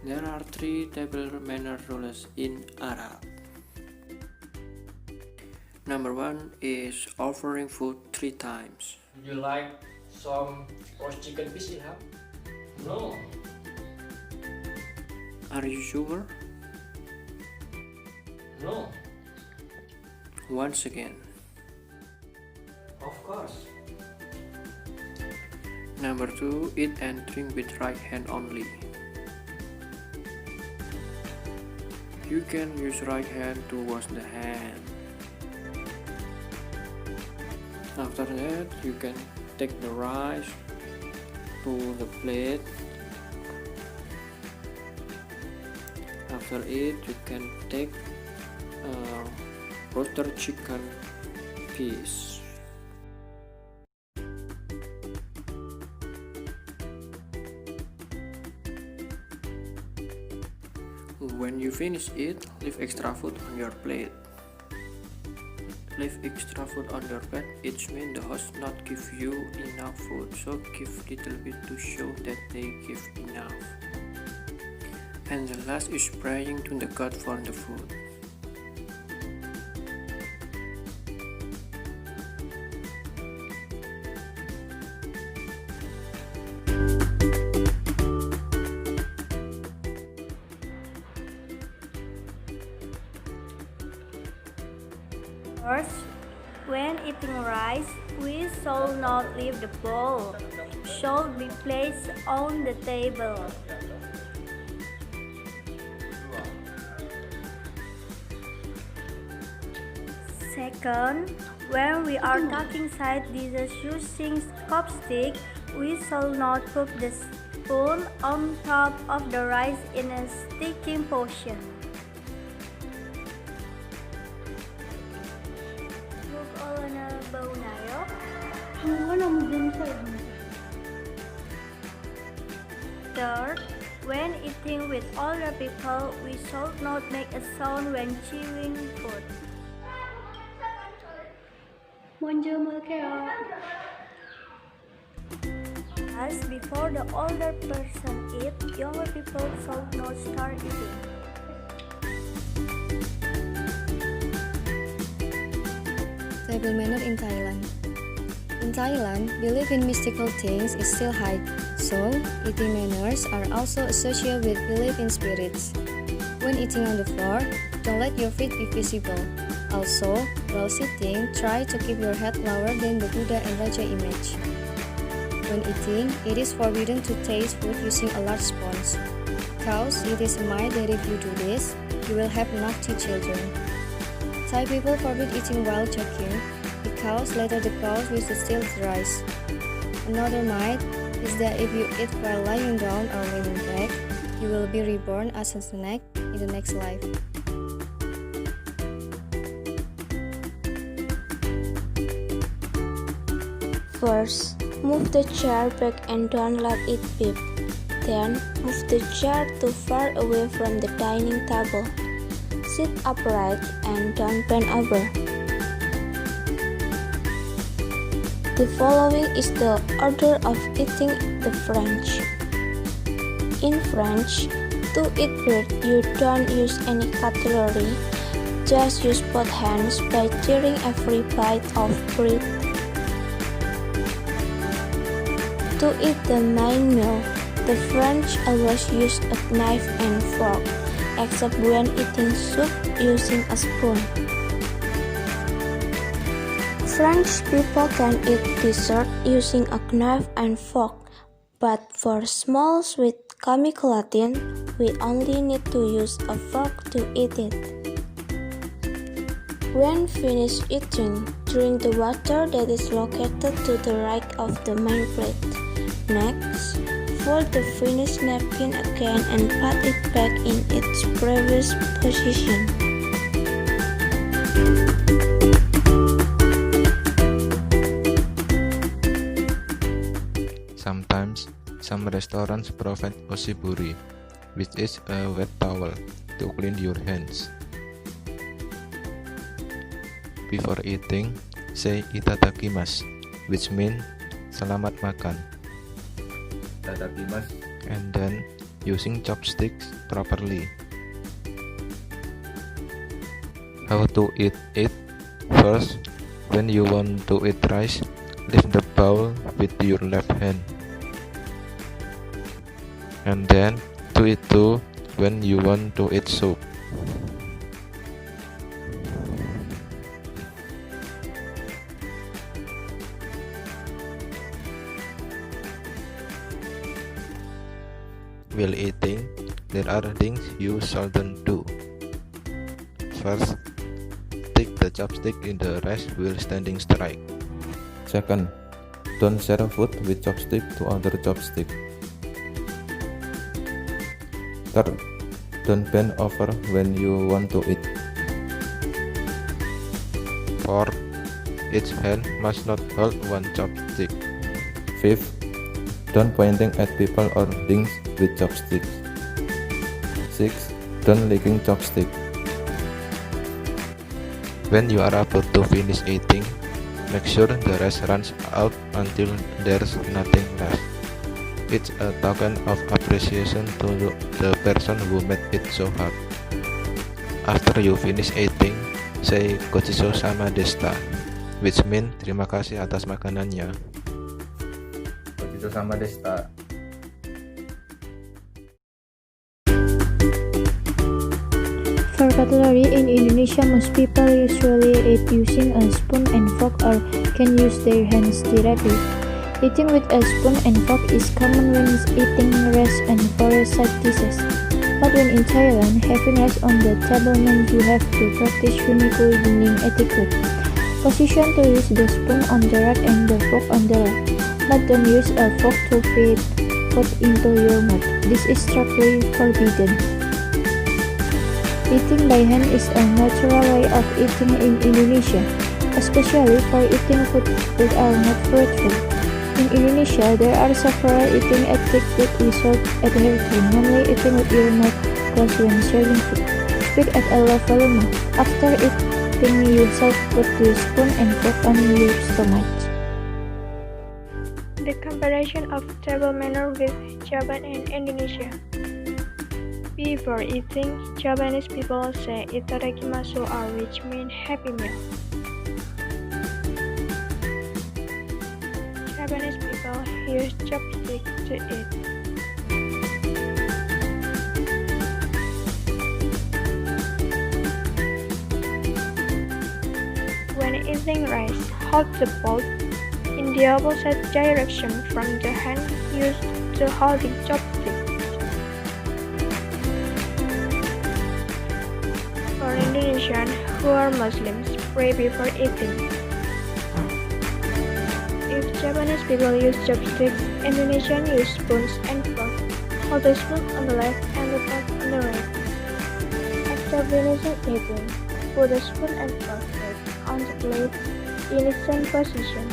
There are 3 table manner rules in Arab. Number 1 is offering food 3 times. Would you like some roast chicken piece, Ilham? No. Are you sure? No. Once again. Of course. Number 2, eat and drink with right hand only. You can use right hand to wash the hand. After that, you can take the rice to the plate. After it, you can take a roasted chicken piece. When you finish it, leave extra food on your plate. Leave extra food on your plate, it means the host not give you enough food, so give little bit to show that they give enough. And the last is praying to the God for the food. First, when eating rice, we should not leave the bowl. Should be placed on the table. Second, when we are taking side dishes using chopstick, we should not put the spoon on top of the rice in a sticking position. Third, when eating with older people, we should not make a sound when chewing food. As before the older person eat, younger people should not start eating. Table manner in Thailand. In Thailand, belief in mystical things is still high, so eating manners are also associated with belief in spirits. When eating on the floor, don't let your feet be visible. Also, while sitting, try to keep your head lower than the Buddha and Raja image. When eating, it is forbidden to taste food using a large sponge, because it is a myth that if you do this, you will have naughty children. Thai people forbid eating while jogging, because later the clothes will still dries. Another myth is that if you eat while lying down or leaning back, you will be reborn as a snake in the next life. First, move the chair back and don't let it beep. Then, move the chair too far away from the dining table. Sit upright and don't bend over. The following is the order of eating the French. In French, to eat bread you don't use any cutlery, just use both hands by tearing every bite of bread. To eat the main meal, the French always use a knife and fork, except when eating soup using a spoon. French people can eat dessert using a knife and fork, but for small sweet kamikulatin, we only need to use a fork to eat it. When finished eating, drink the water that is located to the right of the main plate. Next, fold the finished napkin again and put it back in its previous position. Sometimes, some restaurants provide osiburi, which is a wet towel to clean your hands. Before eating, say itadakimasu, which means selamat makan. Itadakimasu. And then using chopsticks properly. How to eat it? First, when you want to eat rice, lift the bowl with your left hand. And then do it too when you want to eat soup. While eating, there are things you shouldn't do. First, stick the chopstick in the rice while standing straight. Second, don't share food with chopstick to other chopstick. Third, don't bend over when you want to eat. Fourth, each hand must not hold one chopstick. Fifth, don't pointing at people or things with chopsticks. Sixth, don't licking chopstick. When you are about to finish eating, make sure the rice runs out until there's nothing left. It's a token of appreciation to the person who made it so hard. After you finish eating, say "Gochiso sama deshita," which means terima kasih atas makanannya. Gochiso sama deshita. For cutlery in Indonesia, most people usually eat using a spoon and fork or can use their hands directly. Eating with a spoon and fork is common when eating rice and for side dishes. But when in Thailand, having rice on the table means you have to practice unique dining etiquette. Position to use the spoon on the right and the fork on the left. But don't use a fork to feed food into your mouth. This is strictly forbidden. Eating by hand is a natural way of eating in Indonesia, especially for eating food that are not fruitful. In Indonesia, there are several eating ethics that we should adhere to, namely eating with your mouth closed when serving food. Speak at a low volume. After eating, you should put the spoon and fork on your stomach. The comparison of table manner with Japan and Indonesia. Before eating, Japanese people say "itadakimasu," which means happy meal. Japanese people use chopsticks to eat. When eating rice, hold the bowl in the opposite direction from the hand used to holding chopsticks. For Indonesians who are Muslims, pray before eating. If Japanese people use chopsticks, Indonesians use spoons and forks. Hold the spoon on the left and the fork on the right. After finishing eating, put the spoon and fork on the plate in the same position.